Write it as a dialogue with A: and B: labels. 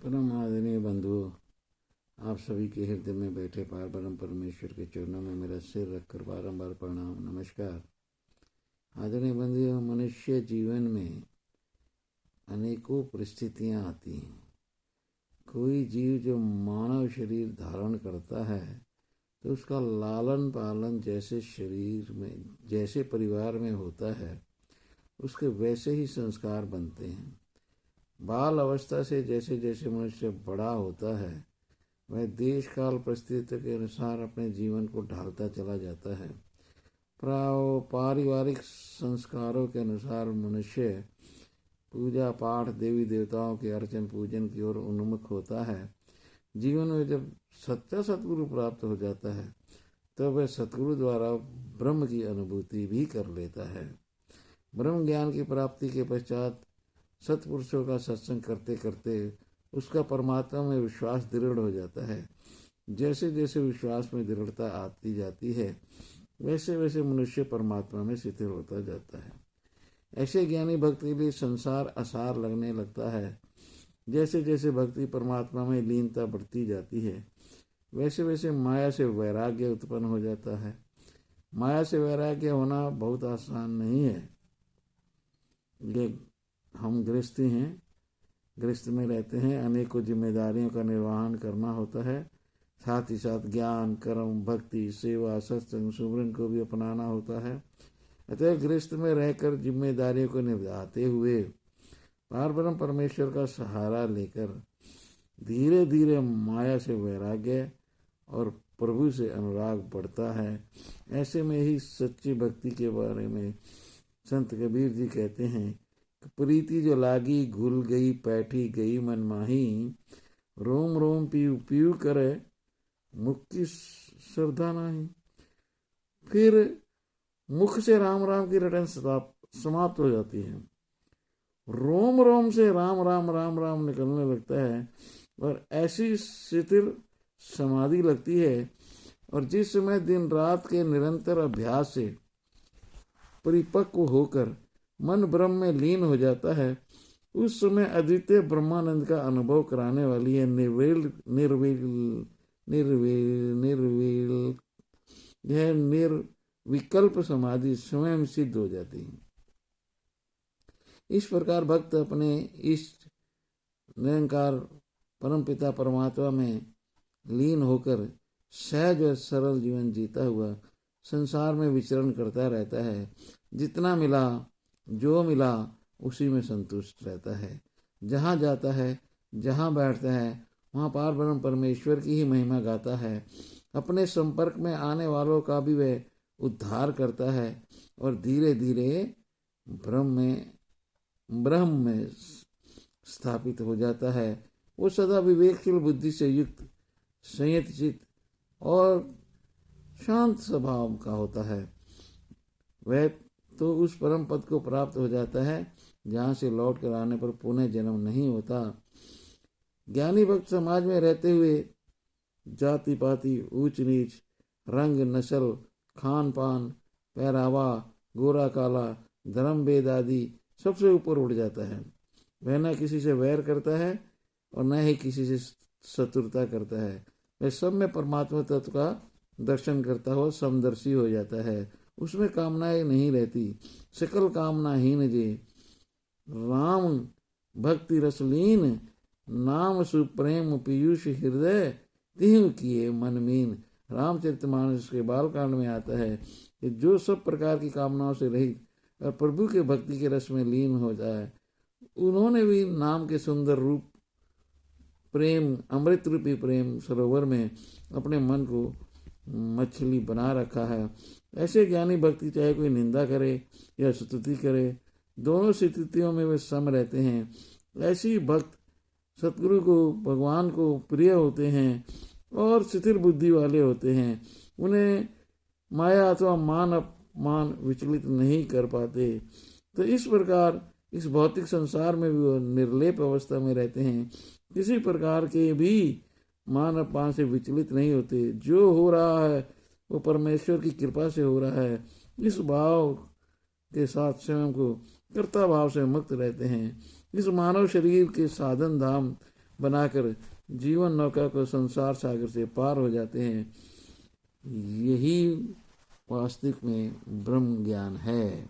A: परम आदरणीय बंधुओं, आप सभी के हृदय में बैठे पार ब्रह्म परमेश्वर के चरणों में मेरा सिर रखकर बारंबार प्रणाम नमस्कार। आदरणीय बंधुओं, मनुष्य जीवन में अनेकों परिस्थितियां आती हैं। कोई जीव जो मानव शरीर धारण करता है तो उसका लालन पालन जैसे शरीर में, जैसे परिवार में होता है, उसके वैसे ही संस्कार बनते हैं। बाल अवस्था से जैसे जैसे मनुष्य बड़ा होता है वह देश काल परिस्थिति के अनुसार अपने जीवन को ढालता चला जाता है। पारिवारिक संस्कारों के अनुसार मनुष्य पूजा पाठ, देवी देवताओं के अर्चन पूजन की ओर उन्मुख होता है। जीवन में जब सच्चा सतगुरु प्राप्त हो जाता है तब वह सतगुरु द्वारा ब्रह्म की अनुभूति भी कर लेता है। ब्रह्म ज्ञान की प्राप्ति के पश्चात सत्पुरुषों का सत्संग करते करते उसका परमात्मा में विश्वास दृढ़ हो जाता है। जैसे जैसे विश्वास में दृढ़ता आती जाती है वैसे वैसे मनुष्य परमात्मा में शिथिल होता जाता है। ऐसे ज्ञानी भक्त के लिए संसार आसार लगने लगता है। जैसे जैसे भक्ति परमात्मा में लीनता बढ़ती जाती है वैसे वैसे माया से वैराग्य उत्पन्न हो जाता है। माया से वैराग्य होना बहुत आसान नहीं है। ये हम गृहस्थी हैं, गृहस्थ में रहते हैं, अनेकों जिम्मेदारियों का निर्वहन करना होता है। साथ ही साथ ज्ञान, कर्म, भक्ति, सेवा, सत्संग, सुमरन को भी अपनाना होता है। अतः गृहस्थ में रहकर जिम्मेदारियों को निभाते हुए पार ब्रह्म परमेश्वर का सहारा लेकर धीरे धीरे माया से वैराग्य और प्रभु से अनुराग बढ़ता है। ऐसे में ही सच्ची भक्ति के बारे में संत कबीर जी कहते हैं, प्रीति जो लागी घुल गई बैठी गई मन माही, रोम रोम पीऊ पीऊ करे मुख की श्रद्धा नाही। फिर मुख से राम राम की रटन समाप्त हो जाती है। रोम रोम से राम राम राम राम निकलने लगता है और ऐसी शिथिल समाधि लगती है। और जिस समय दिन रात के निरंतर अभ्यास से परिपक्व होकर मन ब्रह्म में लीन हो जाता है उस समय अद्वितीय ब्रह्मानंद का अनुभव कराने वाली है निर्विकल्प समाधि स्वयं सिद्ध हो जाती है। इस प्रकार भक्त अपने इष्ट निरंकार परमपिता परमात्मा में लीन होकर सहज और सरल जीवन जीता हुआ संसार में विचरण करता रहता है। जितना मिला, जो मिला, उसी में संतुष्ट रहता है। जहाँ जाता है, जहाँ बैठता है, वहाँ पार ब्रह्म परमेश्वर की ही महिमा गाता है। अपने संपर्क में आने वालों का भी वह उद्धार करता है और धीरे धीरे ब्रह्म में स्थापित हो जाता है। वो सदा विवेकशील बुद्धि से युक्त, संयत चित्त और शांत स्वभाव का होता है। वह तो उस परम पद को प्राप्त हो जाता है जहाँ से लौट कर आने पर पुनः जन्म नहीं होता। ज्ञानी भक्त समाज में रहते हुए जाति पाति, ऊंच नीच, रंग, नस्ल, खान पान, पहरावा, गोरा काला, धर्म भेद आदि सबसे ऊपर उठ जाता है। वह न किसी से वैर करता है और न ही किसी से शत्रुता करता है। वह सब में परमात्मा तत्व का दर्शन करता हुआ समदर्शी हो जाता है। उसमें कामनाएं नहीं रहती। सकल कामनाहीन जे राम भक्ति रसलीन, नाम सुप्रेम पीयूष हृदय तिहु किए मनमीन। रामचरितमानस के बालकांड में आता है कि जो सब प्रकार की कामनाओं से रहित और प्रभु के भक्ति के रस में लीन हो जाए, उन्होंने भी नाम के सुंदर रूप प्रेम, अमृत रूपी प्रेम सरोवर में अपने मन को मछली बना रखा है। ऐसे ज्ञानी भक्ति चाहे कोई निंदा करे या स्तुति करे, दोनों स्थितियों में वे सम रहते हैं। ऐसी भक्त सतगुरु को, भगवान को प्रिय होते हैं और शिथिल बुद्धि वाले होते हैं। उन्हें माया अथवा मान अपमान विचलित नहीं कर पाते। तो इस प्रकार इस भौतिक संसार में भी वो निर्लेप अवस्था में रहते हैं। किसी प्रकार के भी मान अपमान से विचलित नहीं होते। जो हो रहा है वो परमेश्वर की कृपा से हो रहा है। इस भाव के साथ स्वयं को कर्ता भाव से मुक्त रहते हैं। इस मानव शरीर के साधन धाम बनाकर जीवन नौका को संसार सागर से पार हो जाते हैं। यही वास्तविक में ब्रह्म ज्ञान है।